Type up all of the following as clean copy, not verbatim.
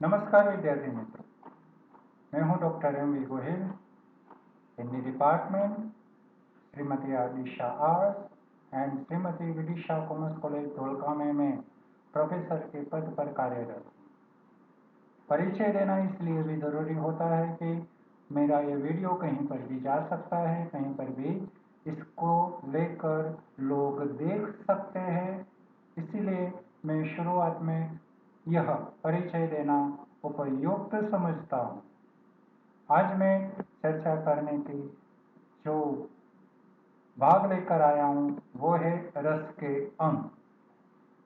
नमस्कार विद्यार्थी मित्रों, मैं हूं doctor M V Gohil, Hindi department, Shrimati Adisha arts and Shrimati Vidisha commerce college Dholka में मैं प्रोफेसर के पद पर कार्यरत हूं। परिचय देना इसलिए भी ज़रूरी होता है कि मेरा ये वीडियो कहीं पर भी जा सकता है, कहीं पर भी इसको लेकर लोग देख सकते हैं। इसीलिए मैं शुरुआत में यह परिचय देना उपयुक्त समझता हूँ। आज मैं चर्चा करने की जो भाग लेकर आया हूँ वो है रस के अंग।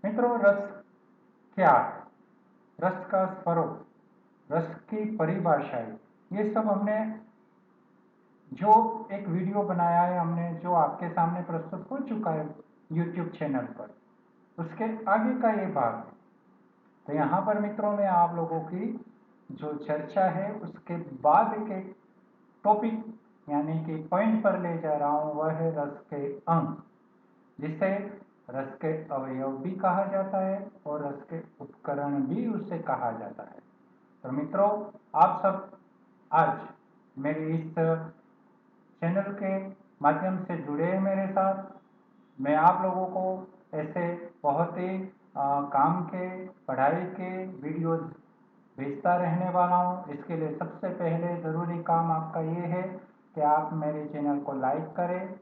मित्रों, रस क्या है? रस का स्वरूप, रस की परिभाषाएं, ये सब हमने जो एक वीडियो बनाया है, हमने जो आपके सामने प्रस्तुत हो चुका है यूट्यूब चैनल पर, उसके आगे का ये भाग है। तो यहाँ पर मित्रों में आप लोगों की जो चर्चा है उसके बाद के टॉपिक यानी कि पॉइंट पर ले जा रहा हूँ, वह है रस के अंग, जिसे रस के अवयव भी कहा जाता है और रस के उपकरण भी उसे कहा जाता है। तो मित्रों, आप सब आज मेरे इस चैनल के माध्यम से जुड़े हैं मेरे साथ। मैं आप लोगों को ऐसे बहुत ही काम के, पढ़ाई के वीडियोस भेजता रहने वाला हूँ। इसके लिए सबसे पहले ज़रूरी काम आपका ये है कि आप मेरे चैनल को लाइक करें,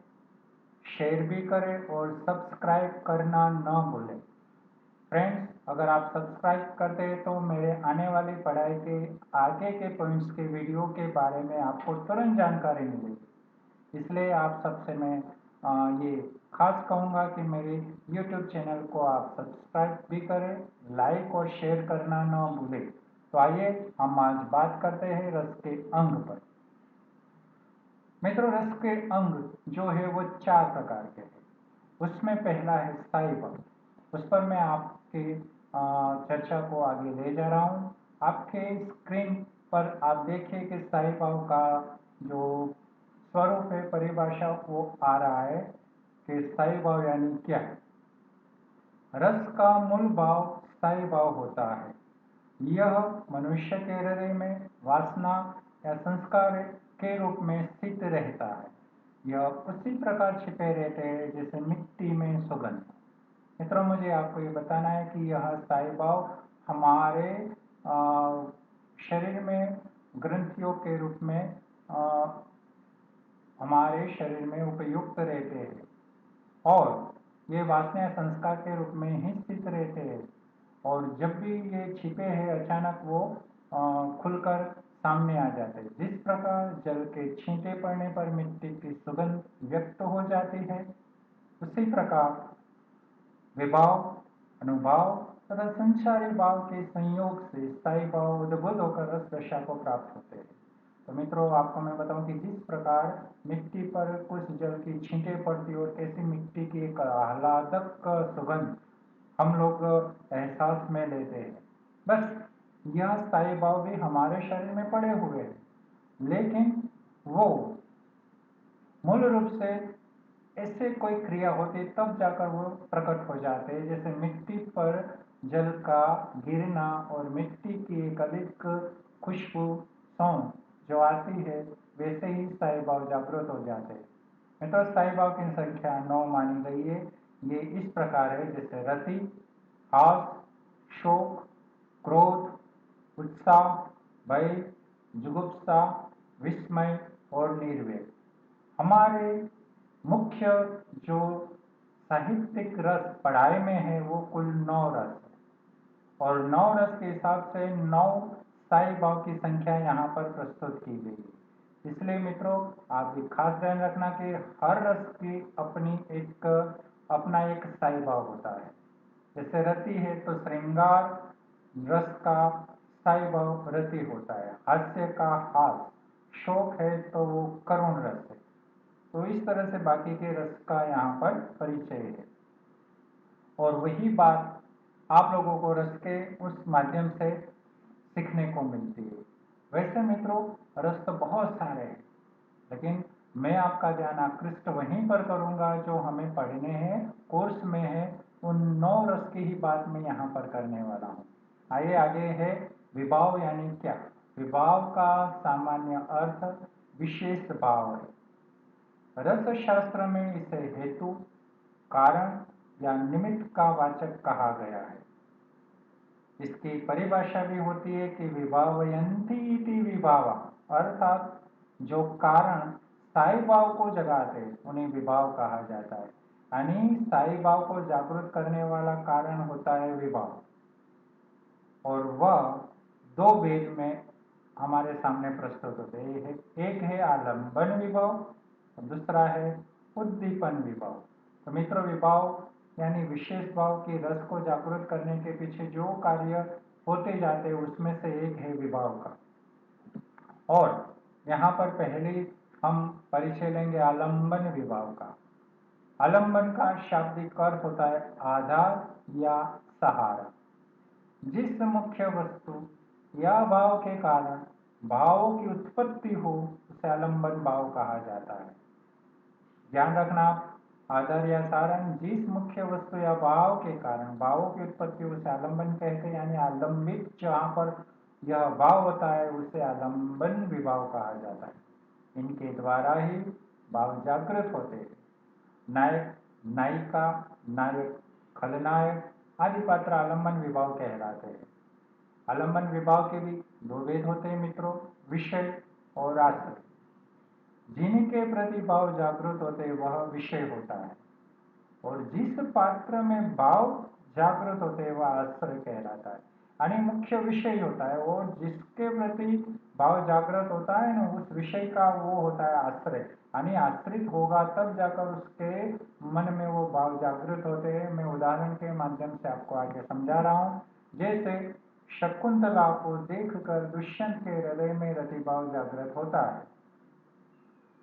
शेयर भी करें और सब्सक्राइब करना न भूलें। फ्रेंड्स, अगर आप सब्सक्राइब करते हैं तो मेरे आने वाली पढ़ाई के आगे के पॉइंट्स के वीडियो के बारे में आपको तुरंत जानकारी मिलेगी। इसलिए आप सबसे मैं ये खास कहूँगा कि मेरे YouTube चैनल को आप सब्सक्राइब भी करें, लाइक और शेयर करना न भूलें। तो आइए हम आज बात करते हैं रस के अंग पर। मित्रों, रस के अंग जो है वो 4 प्रकार के हैं। उसमें पहला है स्थायी भाव। उस पर मैं आपके चर्चा को आगे ले जा रहा हूँ। आपके स्क्रीन पर आप देखिए कि स्थायी भाव का जो स्वरूप है, परिभाषा, वो आ रहा है कि स्थायी भाव यानी क्या है। रस का मूल भाव स्थायी भाव होता है। यह मनुष्य के हृदय में वासना या संस्कार के रूप में स्थित रहता है। यह उसी प्रकार छिपे रहते हैं जैसे मिट्टी में सुगंध। मित्रों, मुझे आपको ये बताना है कि यह स्थायी भाव हमारे शरीर में ग्रंथियों के रूप में हमारे शरीर में उपयुक्त रहते हैं और ये वासना संस्कार के रूप में ही स्थित रहते हैं। और जब भी ये छिपे हैं, अचानक वो खुलकर सामने आ जाते हैं। जिस प्रकार जल के छींटे पड़ने पर मिट्टी की सुगंध व्यक्त हो जाती है, उसी प्रकार विभाव, अनुभाव तथा संचारी भाव के संयोग से स्थायी भाव उद्भुत होकर रस दशा को प्राप्त होते हैं। तो मित्रों, आपको मैं बताऊं कि जिस प्रकार मिट्टी पर कुछ जल की छींटे पड़ती और कैसी मिट्टी की एक आह्लादक सुगंध हम लोग एहसास में लेते हैं, बस यह स्थायी भाव भी हमारे शरीर में पड़े हुए हैं। लेकिन वो मूल रूप से ऐसे कोई क्रिया होती तब जाकर वो प्रकट हो जाते हैं, जैसे मिट्टी पर जल का गिरना और मिट्टी की एक अलग खुशबू सौंध जो आती है, वैसे ही स्थायी भाव जागृत हो जाते हैं। मित्रों, स्थायी भाव की संख्या 9 मानी गई है। ये इस प्रकार है जैसे रति, हास, शोक, क्रोध, उत्साह, भय, जुगुप्सा, विस्मय और निर्वेद। हमारे मुख्य जो साहित्यिक रस पढ़ाई में है वो कुल 9 रस है और 9 रस के हिसाब से 9 स्थायी भाव की संख्या यहाँ पर प्रस्तुत की गई है। इसलिए मित्रों, आप भी खास ध्यान रखना कि हर रस की अपना एक स्थायी भाव होता है। जैसे रति है तो श्रृंगार रस का स्थायी भाव रति होता है, हास्य का हास, शोक है तो वो करुण रस है। तो इस तरह से बाकी के रस का यहाँ पर परिचय है और वही बात आप लोगों को रस के उस माध्यम से सीखने को मिलती है। वैसे मित्रों, रस तो बहुत सारे हैं, लेकिन मैं आपका ध्यान आकृष्ट वहीं पर करूंगा जो हमें पढ़ने हैं, कोर्स में है। उन 9 रस की ही बात मैं यहाँ पर करने वाला हूँ। आइए आगे है विभाव यानी क्या? विभाव का सामान्य अर्थ विशेष भाव है। रस शास्त्र में इसे हेतु, कारण या निमित्त का वाचक कहा गया है। इसकी परिभाषा भी होती है कि विभावयन्ति इति विभावा, अर्थात जो कारण स्थायी भाव को जगाते उन्हें विभाव कहा जाता है। यानी स्थायी भाव को जागृत करने वाला कारण होता है विभाव, और वह दो भेद में हमारे सामने प्रस्तुत होते हैं। एक है आलंबन विभाव और दूसरा है उद्दीपन विभाव। तो मित्रों, विभाव यानी विशेष भाव की रस को जागृत करने के पीछे जो कार्य होते जाते हैं उसमें से एक है विभाव का। और यहाँ पर पहले हम परिचय लेंगे आलंबन विभाव का। आलंबन का शाब्दिक अर्थ होता है आधार या सहारा। जिस मुख्य वस्तु या भाव के कारण भावों की उत्पत्ति हो उसे आलंबन भाव कहा जाता है। ध्यान रखना, आधार या सारण जिस मुख्य वस्तु या भाव के कारण भावों की उत्पत्ति उसे आलंबन कहते हैं। यानी आलंबित जहाँ पर यह भाव होता है उसे आलंबन विभाव कहा जाता है। इनके द्वारा ही भाव जागृत होते हैं। नायक, नायिका, नायक, खलनायक आदि पात्र आलंबन विभाव कहलाते हैं। आलंबन विभाव के भी दो भेद होते हैं मित्रों, विषय और आश्रय। जिनके प्रति भाव जागृत होते वह विषय होता है, और जिस पात्र में भाव जागृत होते वह आश्रय कहलाता है। यानी मुख्य विषय होता है, और जिसके प्रति भाव जागृत होता है ना उस विषय का वो होता है आश्रय। यानी आश्रित होगा तब जाकर उसके मन में वो भाव जागृत होते हैं। मैं उदाहरण के माध्यम से आपको आगे समझा रहा हूँ। जैसे शकुंतला को देखकर दुष्यंत के हृदय में रतिभाव जागृत होता है।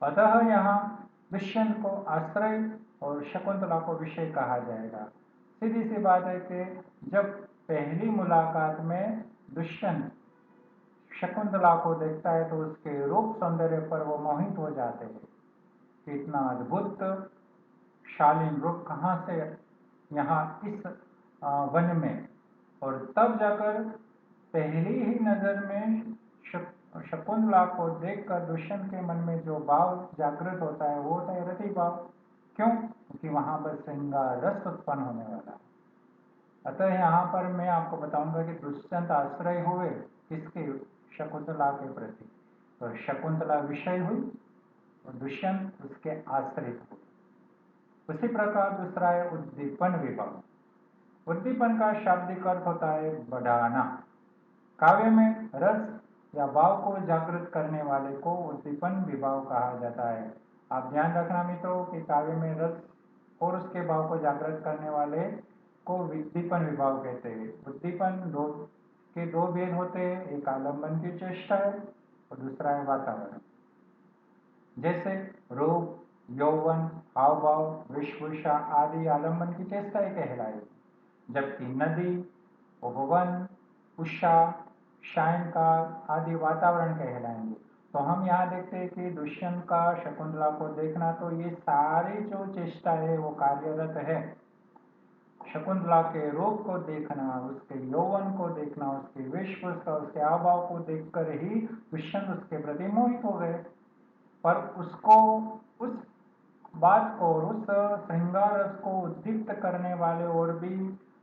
अतः यहाँ दुष्यंत को आश्रय और शकुंतला को विषय कहा जाएगा। सीधी सी बात है कि जब पहली मुलाकात में दुष्यंत शकुंतला को देखता है तो उसके रूप सौंदर्य पर वो मोहित हो जाते हैं कि इतना अद्भुत शालीन रूप कहाँ से यहाँ इस वन में। और तब जाकर पहली ही नजर में शकुंतला को देखकर दुष्यंत के मन में जो भाव जागृत होता है वो होता है रति भाव। क्यों? क्योंकि वहां पर श्रृंगार रस उत्पन्न होने वाला है। अतः यहाँ पर मैं आपको बताऊंगा कि दुष्यंत आश्रय हुए किसके? शकुंतला के प्रति। तो शकुंतला विषय हुई और दुष्यंत उसके आश्रित हुए। उसी प्रकार दूसरा है उद्दीपन विभाव। उद्दीपन का शाब्दिक अर्थ होता है बढ़ाना। काव्य में रस या भाव को जागृत करने वाले को उद्दीपन विभाव कहा जाता है। आप ध्यान रखना मित्रों कि काव्य में रस और उसके भाव को जागृत करने वाले को उद्दीपन विभाव कहते हैं। उद्दीपन के दो भेद होते हैं, एक आलंबन की चेष्टा है और दूसरा है वातावरण। जैसे रूप, यौवन, हाव भाव, वेशभूषा आदि आलंबन की चेष्टाएं कहलाएगी, जबकि नदी, उपवन, उषा, सायंकाल आदि वातावरण कहलाएंगे। तो हम यहाँ देखते हैं कि दुष्यंत का शकुंतला को देखना, तो ये सारी जो चेष्टा है वो कार्यरत है। शकुंतला के रूप को देखना, उसके यौवन को देखना, उसकी वेशभूषा, उसके हावभाव को देखकर ही दुष्यंत उसके प्रति मोहित हो गए। पर उसको उस बात को और उस श्रृंगार रस को उद्दीप्त करने वाले और भी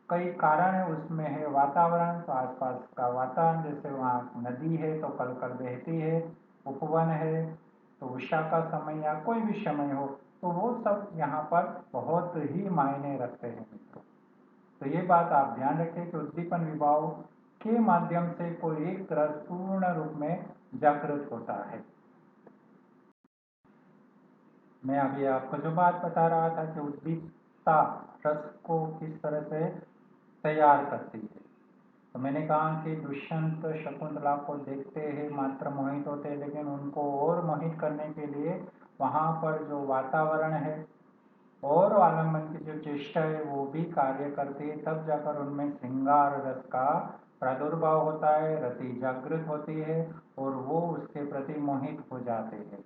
कई कारण है। उसमें है वातावरण, तो आसपास का वातावरण, जैसे वहाँ नदी है तो कल कल बहती है, उपवन है तो उषा का समय या कोई भी समय हो, तो वो सब यहाँ पर बहुत ही मायने रखते हैं मित्रों। तो ये बात आप ध्यान रखें कि उद्दीपन विभाव के माध्यम से कोई एक रस पूर्ण रूप में जागृत होता है। मैं अभी आपको जो बात बता रहा था कि उद्दीपकता रस को किस तरह से तैयार करती है, तो मैंने कहा कि दुष्यंत शकुंतला को देखते ही मात्र मोहित होते हैं, लेकिन उनको और मोहित करने के लिए वहाँ पर जो वातावरण है और आलम्बन की जो चेष्टा है वो भी कार्य करती है। तब जाकर उनमें श्रृंगार रस का प्रादुर्भाव होता है, रति जागृत होती है और वो उसके प्रति मोहित हो जाते हैं।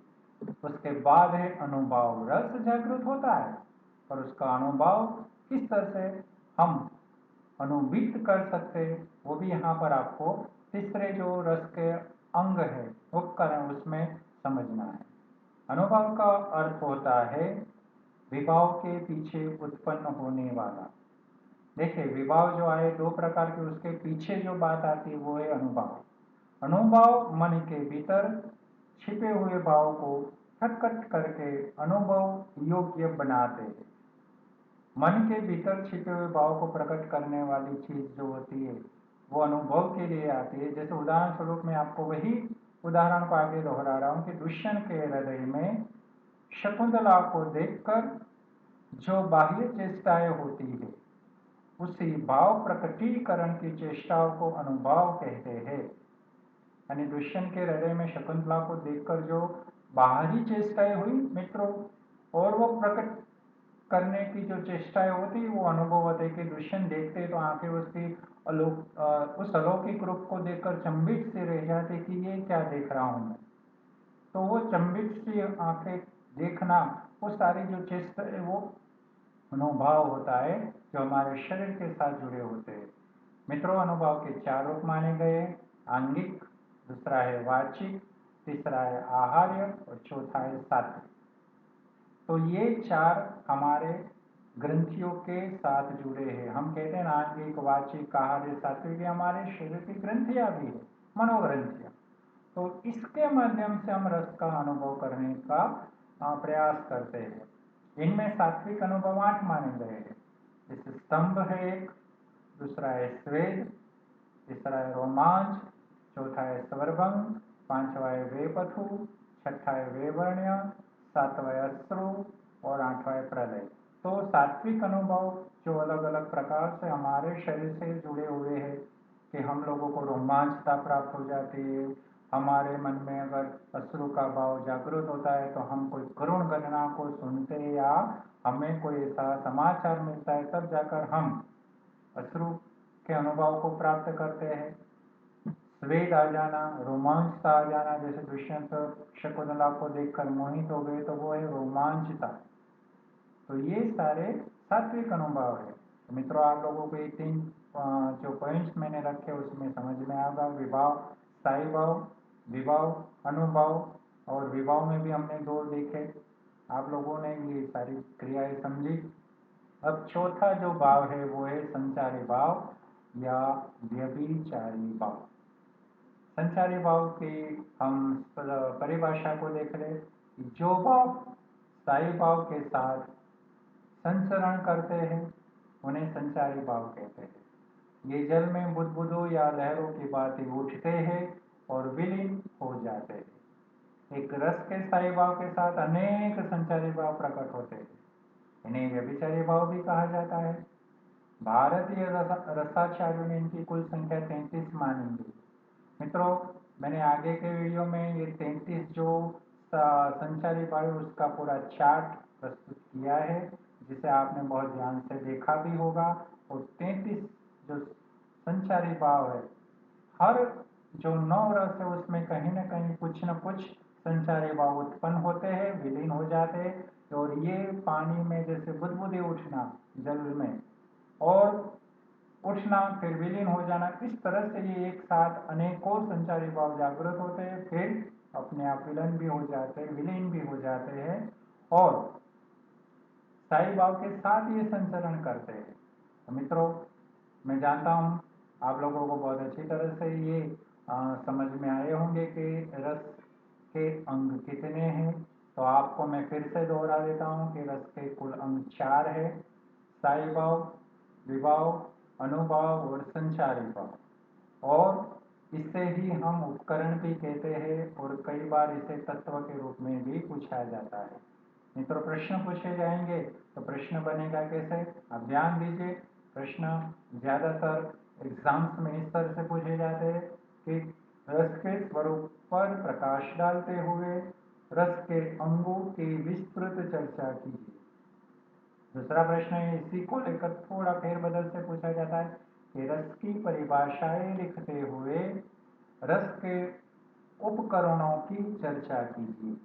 उसके बाद है अनुभव। रस जागृत होता है पर उसका अनुभव किस तरह से हम अनुभूत कर सकते हैं वो भी यहाँ पर आपको तीसरे जो रस के अंग है उपकरण उसमें समझना है। अनुभव का अर्थ होता है विभाव के पीछे उत्पन्न होने वाला। देखिए विभाव जो आए दो प्रकार के, उसके पीछे जो बात आती है वो है अनुभव। अनुभव मन के भीतर छिपे हुए भाव को प्रकट करके अनुभव योग्य बनाते हैं। मन के भीतर छिपे हुए भाव को प्रकट करने वाली चीज जो होती है वो अनुभव के लिए आती है। जैसे उदाहरण स्वरूप मैं आपको वही उदाहरण को आगे दोहरा रहा हूं कि दुष्यंत के हृदय में शकुंतला को देखकर जो बाह्य चेष्टाएं होती है उसी भाव प्रकटीकरण की चेष्टाओं को अनुभाव कहते हैं। यानी दुष्यंत के हृदय में शकुंतला को देखकर जो बाहरी चेष्टाएं हुई मित्रों, और वो प्रकट करने की जो चेष्टाएं होती वो अनुभव होते कि दुष्यंत देखते तो आंखें उसकी उस अलौकिक रूप को देखकर चंबित से रह जाते कि ये क्या देख रहा हूं मैं। तो वो चंबित सी आंखें देखना, वो सारी जो चेष्टाएं वो अनुभाव होता है जो हमारे शरीर के साथ जुड़े होते हैं। मित्रों अनुभाव के चार रूप माने गए, आंगिक, दूसरा है वाचिक, तीसरा है आहार्य और चौथा है सात्विक। तो ये चार हमारे ग्रंथियों के साथ जुड़े हैं। हम कहते हैं आंगिक, वाचिक, आहार्य, सात्विक हमारे शरीर की ग्रंथियां भी है, मनोग्रंथियां। तो इसके माध्यम से हम रस का अनुभव करने का प्रयास करते हैं। इनमें सात्विक अनुभव 8 माने गए हैं। जैसे स्तंभ है एक, दूसरा है स्वेद, तीसरा है रोमांच, चौथा है स्वरभंग, पांचवा है वेपथु, छठा है वेवर्ण्य, सातवा है अश्रु और आठवां है प्रलय। तो सात्विक अनुभव जो अलग अलग प्रकार से हमारे शरीर से जुड़े हुए हैं कि हम लोगों को रोमांचता प्राप्त हो जाती है। हमारे मन में अगर अश्रु का भाव जागृत होता है तो हम कोई करुण घटना को सुनते हैं या हमें कोई ऐसा समाचार मिलता है तब जाकर हम अश्रु के अनुभव को प्राप्त करते हैं। स्वेद आ जाना, रोमांचता आ जाना, जैसे दुष्यंत शकुंतला को देखकर मोहित हो गए तो वो है रोमांचता। तो ये सारे सात्विक अनुभव है। तो मित्रों आप लोगों को ये तीन जो पॉइंट्स मैंने रखे उसमें समझ में आएगा। विभाव, स्थायी भाव, विभाव, अनुभव और विभाव में भी हमने दो देखे। आप लोगों ने ये सारी क्रियाएं समझी। अब चौथा जो भाव है वो है संचारी भाव या व्यभिचारी भाव। संचारी भाव की हम परिभाषा को देख ले, जो भाव स्थायी भाव के साथ संचरण करते हैं उन्हें संचारी भाव कहते हैं। ये जल में बुदबुदों या लहरों की भांति उठते हैं और विलीन हो जाते हैं। एक रस के स्थायी भाव के साथ अनेक संचारी भाव प्रकट होते हैं, इन्हें व्यभिचारी भाव भी कहा जाता है। भारतीय रसाचार्यों ने इनकी कुल संख्या 33 मानी है। मित्रों मैंने आगे के वीडियो में ये 33 जो संचारी वायु उसका पूरा चार्ट प्रस्तुत किया है जिसे आपने बहुत ध्यान से देखा भी होगा। और 33 जो संचारी भाव है, हर जो 9 रस है उसमें कहीं ना कहीं कुछ न कुछ संचारी भाव उत्पन्न होते हैं, विलीन हो जाते हैं। और ये पानी में जैसे बुदबुदे उठना जल में और उठना फिर विलीन हो जाना, इस तरह से ये एक साथ अनेकों संचारी भाव जागृत होते हैं, फिर अपने आप विलीन भी हो जाते हैं, विलीन भी हो जाते हैं और स्थायी भाव के साथ ये संचरण करते हैं। तो मित्रों मैं जानता हूँ आप लोगों को बहुत अच्छी तरह से ये समझ में आए होंगे कि रस के अंग कितने हैं। तो आपको मैं फिर से दोहरा देता हूँ कि रस के कुल अंग 4 है, स्थायी भाव, विभाव, अनुभाव और संचारी भाव। और इसे ही हम उपकरण भी कहते हैं और कई बार इसे तत्व के रूप में भी पूछा जाता है। मित्रों प्रश्न पूछे जाएंगे तो प्रश्न बनेगा कैसे, आप ध्यान दीजिए। प्रश्न ज्यादातर एग्जाम्स में इस तरह से पूछे जाते हैं कि रस के स्वरूप पर प्रकाश डालते हुए रस के अंगों की विस्तृत चर्चा कीजिए। दूसरा प्रश्न है इसी को लेकर थोड़ा फेरबदल से पूछा जाता है कि रस की परिभाषाएं लिखते हुए रस के उपकरणों की चर्चा कीजिए।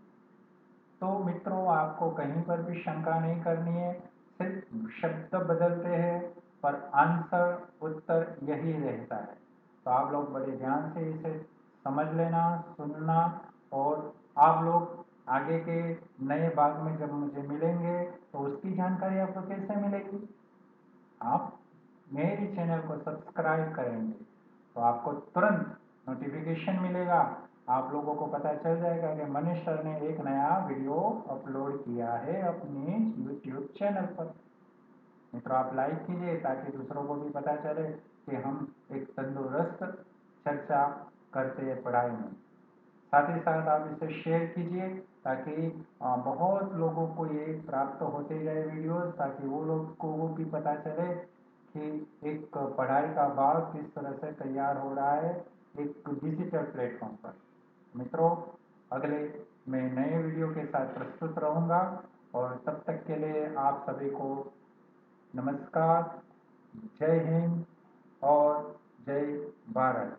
तो मित्रों आपको कहीं पर भी शंका नहीं करनी है, सिर्फ शब्द बदलते हैं पर आंसर उत्तर यही रहता है। तो आप लोग बड़े ध्यान से इसे समझ लेना, सुनना, और आप लोग आगे के नए भाग में जब मुझे मिलेंगे तो उसकी जानकारी आपको कैसे मिलेगी? आप मेरे चैनल को सब्सक्राइब करेंगे तो आपको तुरंत नोटिफिकेशन मिलेगा। आप लोगों को पता चल जाएगा कि मनीष सर ने एक नया वीडियो अपलोड किया है अपने यूट्यूब चैनल पर। मित्रों, आप लाइक कीजिए ताकि दूसरों को भी पता चले कि हम एक तंदुरुस्त चर्चा करते हैं पढ़ाई में। साथ ही साथ आप इसे शेयर कीजिए ताकि बहुत लोगों को ये प्राप्त होते जाए वीडियोस, ताकि वो लोग को वो भी पता चले कि एक पढ़ाई का भाग किस तरह से तैयार हो रहा है एक डिजिटल प्लेटफॉर्म पर। मित्रों, अगले मैं नए वीडियो के साथ प्रस्तुत रहूँगा, और तब तक के लिए आप सभी को नमस्कार, जय हिंद और जय भारत।